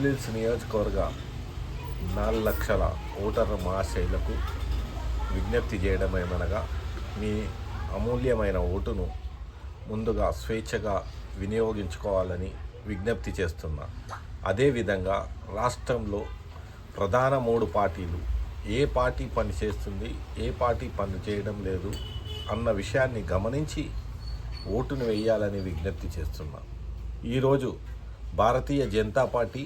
Hills నియోజకవర్గ 4 లక్షల ఓటర్ల మహాశైలకు విజ్ఞప్తి చేయడమేమనగా మీ అమూల్యమైన ఓటును ముందుగా స్వేచ్ఛగా వినియోగించుకోవాలని విజ్ఞప్తి చేస్తున్నా. అదేవిధంగా రాష్ట్రంలో ప్రధాన 3 పార్టీలు ఏ పార్టీ పని చేస్తుంది, ఏ పార్టీ పని చేయడం లేదు అన్న విషయాన్ని గమనించి ఓటును వేయాలని విజ్ఞప్తి చేస్తున్నా. ఈరోజు భారతీయ జనతా పార్టీ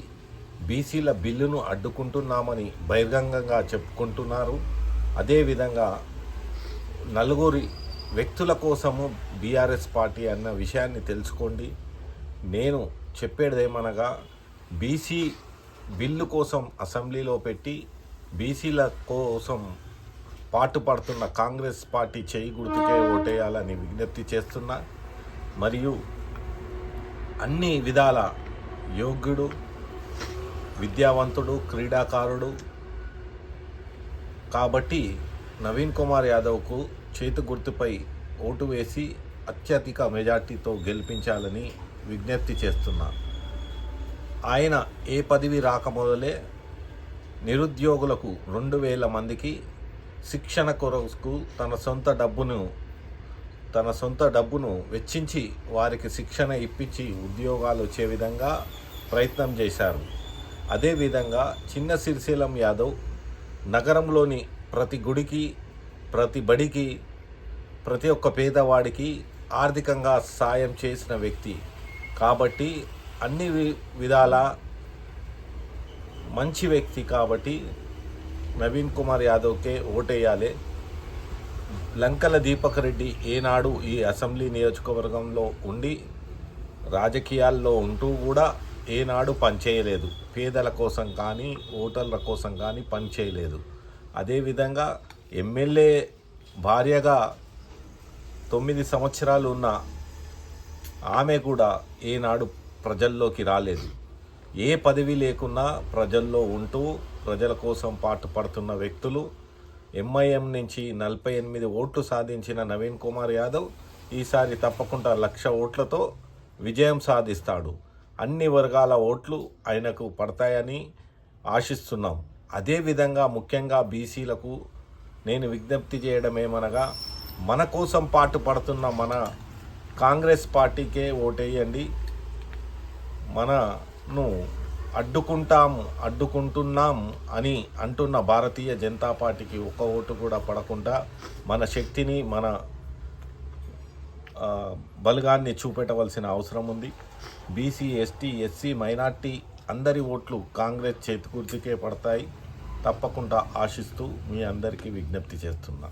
బీసీల బిల్లును అడ్డుకుంటున్నామని బహిరంగంగా చెప్పుకుంటున్నారు. అదేవిధంగా 4 వ్యక్తుల కోసము బీఆర్ఎస్ పార్టీ అన్న విషయాన్ని తెలుసుకోండి. నేను చెప్పేదేమనగా బీసీ బిల్లు కోసం అసెంబ్లీలో పెట్టి బీసీల కోసం పాటుపడుతున్న కాంగ్రెస్ పార్టీ చేయి గుర్తుకే ఓటేయాలని విజ్ఞప్తి చేస్తున్నా. మరియు అన్ని విధాల యోగ్యుడు, విద్యావంతుడు, క్రీడాకారుడు కాబట్టి నవీన్ కుమార్ యాదవ్కు చేతి గుర్తుపై ఓటు వేసి అత్యధిక మెజార్టీతో గెలిపించాలని విజ్ఞప్తి చేస్తున్నా. ఆయన ఏ పదవి రాకమొదలే నిరుద్యోగులకు 2,000 మందికి శిక్షణ కొరకు తన సొంత డబ్బును వెచ్చించి వారికి శిక్షణ ఇప్పించి ఉద్యోగాలు వచ్చే విధంగా ప్రయత్నం చేశారు. అదేవిధంగా చిన్న శ్రీశైలం యాదవ్ నగరంలోని ప్రతి గుడికి, ప్రతి బడికి, ప్రతి ఒక్క పేదవాడికి ఆర్థికంగా సాయం చేసిన వ్యక్తి కాబట్టి అన్ని విధాల మంచి వ్యక్తి కాబట్టి నవీన్ కుమార్ యాదవ్కే ఓటేయాలి. లంకల దీపక్ రెడ్డి ఏనాడు ఈ అసెంబ్లీ నియోజకవర్గంలో ఉండి రాజకీయాల్లో ఉంటూ కూడా ఏనాడు పనిచేయలేదు. పేదల కోసం కానీ ఓటర్ల కోసం కానీ పనిచేయలేదు. అదేవిధంగా ఎమ్మెల్యే భార్యగా 9 సంవత్సరాలు ఉన్న ఆమె కూడా ఏనాడు ప్రజల్లోకి రాలేదు. ఏ పదవి లేకున్నా ప్రజల్లో ఉంటూ ప్రజల కోసం పాటుపడుతున్న వ్యక్తులు. ఎంఐఎం నుంచి 48 ఓట్లు సాధించిన నవీన్ కుమార్ యాదవ్ ఈసారి తప్పకుండా 1,00,000 ఓట్లతో విజయం సాధిస్తాడు. అన్ని వర్గాల ఓట్లు ఆయనకు పడతాయని ఆశిస్తున్నాం. అదేవిధంగా ముఖ్యంగా బీసీలకు నేను విజ్ఞప్తి చేయడమేమనగా మన కోసం పాటుపడుతున్న మన కాంగ్రెస్ పార్టీకే ఓటేయండి. మనను అడ్డుకుంటున్నాం అని అంటున్న భారతీయ జనతా పార్టీకి ఒక్క ఓటు కూడా పడకుండా మన శక్తిని, మన బలగాన్ని చూపెట్టవలసిన అవసరం ఉంది. బీసీ, ఎస్టీ, ఎస్సీ, మైనార్టీ అందరి ఓట్లు కాంగ్రెస్ చేతి గుర్తుకే పడతాయి. తప్పకుండా ఆశిస్తూ మీ అందరికీ విజ్ఞప్తి చేస్తున్నా.